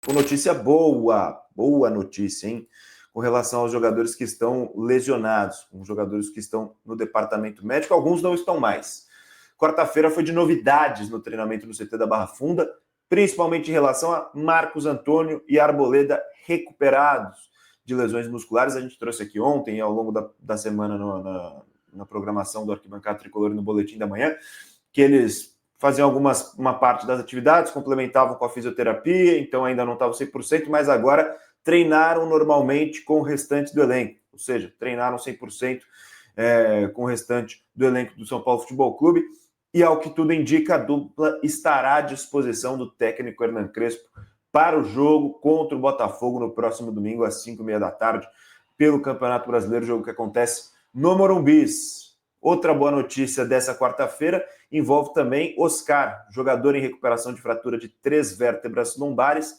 com notícia boa notícia, hein? Com relação aos jogadores que estão lesionados, com jogadores que estão no departamento médico, alguns não estão mais. Quarta-feira foi de novidades no treinamento no CT da Barra Funda, principalmente em relação a Marcos Antônio e Arboleda recuperados de lesões musculares. A gente trouxe aqui ontem, ao longo da semana, na programação do Arquibancada Tricolor e no Boletim da Manhã, que eles faziam uma parte das atividades, complementavam com a fisioterapia, então ainda não estavam 100%, mas agora treinaram normalmente com o restante do elenco, ou seja, treinaram 100% com o restante do elenco do São Paulo Futebol Clube, e ao que tudo indica, a dupla estará à disposição do técnico Hernan Crespo para o jogo contra o Botafogo no próximo domingo, às 5h30 da tarde, pelo Campeonato Brasileiro, jogo que acontece no Morumbi. Outra boa notícia dessa quarta-feira envolve também Oscar, jogador em recuperação de fratura de 3 vértebras lombares,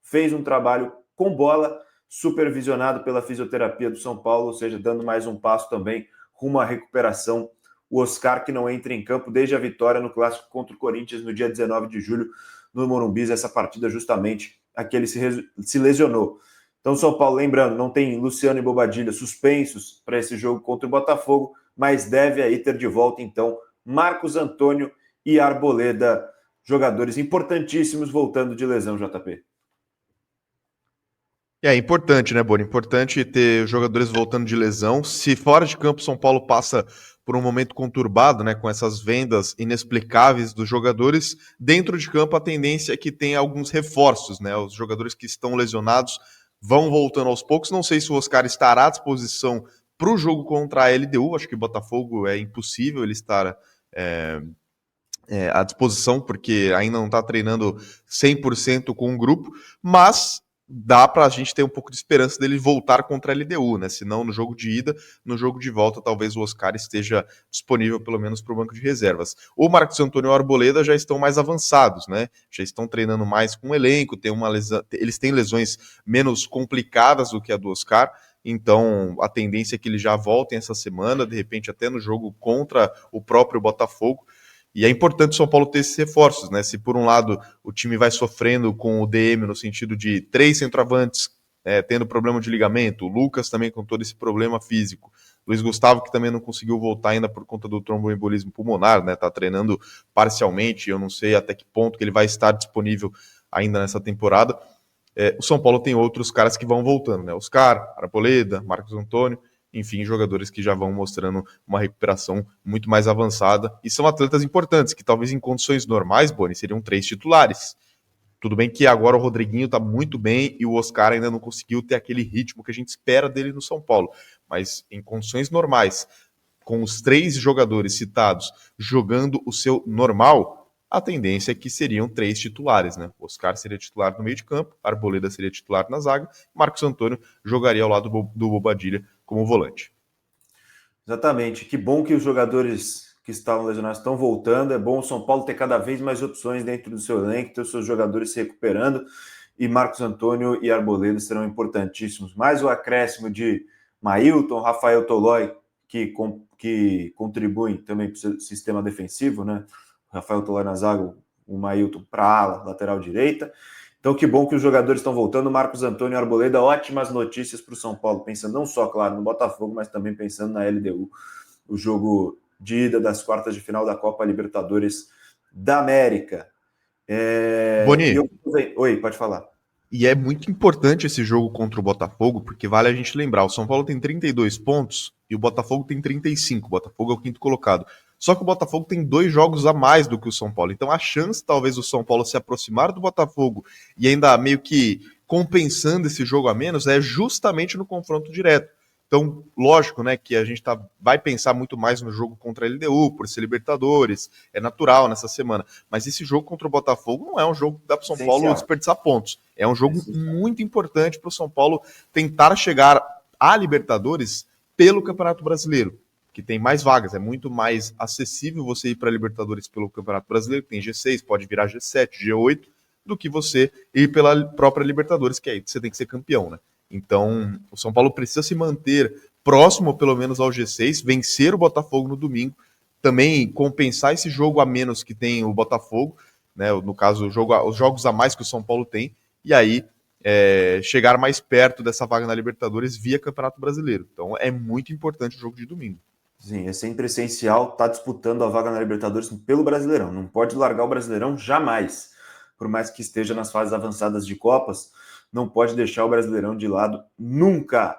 fez um trabalho com bola, supervisionado pela fisioterapia do São Paulo, ou seja, dando mais um passo também rumo à recuperação. O Oscar, que não entra em campo desde a vitória no clássico contra o Corinthians no dia 19 de julho no Morumbi, essa partida justamente a que ele se lesionou. Então, São Paulo, lembrando, não tem Luciano e Bobadilha suspensos para esse jogo contra o Botafogo, mas deve aí ter de volta, então, Marcos Antônio e Arboleda, jogadores importantíssimos voltando de lesão, JP. É importante, né, Boni? Importante ter jogadores voltando de lesão. Se fora de campo São Paulo passa por um momento conturbado, né, com essas vendas inexplicáveis dos jogadores, dentro de campo a tendência é que tenha alguns reforços, né? Os jogadores que estão lesionados vão voltando aos poucos. Não sei se o Oscar estará à disposição para o jogo contra a LDU. Acho que o Botafogo é impossível ele estar à disposição, porque ainda não está treinando 100% com o grupo, mas dá para a gente ter um pouco de esperança dele voltar contra a LDU, né? Se não no jogo de ida, no jogo de volta, talvez o Oscar esteja disponível pelo menos para o banco de reservas. O Marcos Antônio e o Arboleda já estão mais avançados, né? Já estão treinando mais com o elenco, eles têm lesões menos complicadas do que a do Oscar, então a tendência é que eles já voltem essa semana, de repente até no jogo contra o próprio Botafogo. E é importante o São Paulo ter esses reforços, né? Se por um lado o time vai sofrendo com o DM no sentido de 3 centroavantes tendo problema de ligamento, o Lucas também com todo esse problema físico, Luiz Gustavo que também não conseguiu voltar ainda por conta do tromboembolismo pulmonar, né? Tá treinando parcialmente, eu não sei até que ponto que ele vai estar disponível ainda nessa temporada. O São Paulo tem outros caras que vão voltando, né? Oscar, Arboleda, Marcos Antônio, enfim, jogadores que já vão mostrando uma recuperação muito mais avançada, e são atletas importantes, que talvez em condições normais, Boni, seriam 3 titulares. Tudo bem que agora o Rodriguinho está muito bem e o Oscar ainda não conseguiu ter aquele ritmo que a gente espera dele no São Paulo, mas em condições normais, com os 3 jogadores citados jogando o seu normal, a tendência é que seriam 3 titulares, né? O Oscar seria titular no meio de campo, Arboleda seria titular na zaga, Marcos Antônio jogaria ao lado do Bobadilha como volante. Exatamente. Que bom que os jogadores que estavam lesionados estão voltando. É bom o São Paulo ter cada vez mais opções dentro do seu elenco, ter os seus jogadores se recuperando. E Marcos Antônio e Arboleda serão importantíssimos. Mais o acréscimo de Mailton, Rafael Tolói, que contribuem também para o sistema defensivo, né? O Rafael Tolói na zaga, o Mailton para a ala, lateral direita. Então, que bom que os jogadores estão voltando. Marcos Antônio e Arboleda, ótimas notícias para o São Paulo, pensando não só, claro, no Botafogo, mas também pensando na LDU, o jogo de ida das quartas de final da Copa Libertadores da América. Boni, Oi, pode falar. E é muito importante esse jogo contra o Botafogo, porque vale a gente lembrar, o São Paulo tem 32 pontos e o Botafogo tem 35. O Botafogo é o quinto colocado. Só que o Botafogo tem 2 jogos a mais do que o São Paulo. Então a chance, talvez, do São Paulo se aproximar do Botafogo e ainda meio que compensando esse jogo a menos é justamente no confronto direto. Então, lógico, né, que a gente vai pensar muito mais no jogo contra a LDU, por ser Libertadores, é natural nessa semana. Mas esse jogo contra o Botafogo não é um jogo que dá para o São Paulo desperdiçar pontos. É um jogo muito importante para o São Paulo tentar chegar à Libertadores pelo Campeonato Brasileiro, que tem mais vagas, é muito mais acessível você ir para a Libertadores pelo Campeonato Brasileiro, que tem G6, pode virar G7, G8, do que você ir pela própria Libertadores, que aí você tem que ser campeão, né? Então, o São Paulo precisa se manter próximo, pelo menos, ao G6, vencer o Botafogo no domingo, também compensar esse jogo a menos que tem o Botafogo, né? No caso, os jogos a mais que o São Paulo tem, e aí chegar mais perto dessa vaga na Libertadores via Campeonato Brasileiro. Então é muito importante o jogo de domingo. Sim, é sempre essencial estar disputando a vaga na Libertadores pelo Brasileirão. Não pode largar o Brasileirão jamais. Por mais que esteja nas fases avançadas de Copas, não pode deixar o Brasileirão de lado nunca.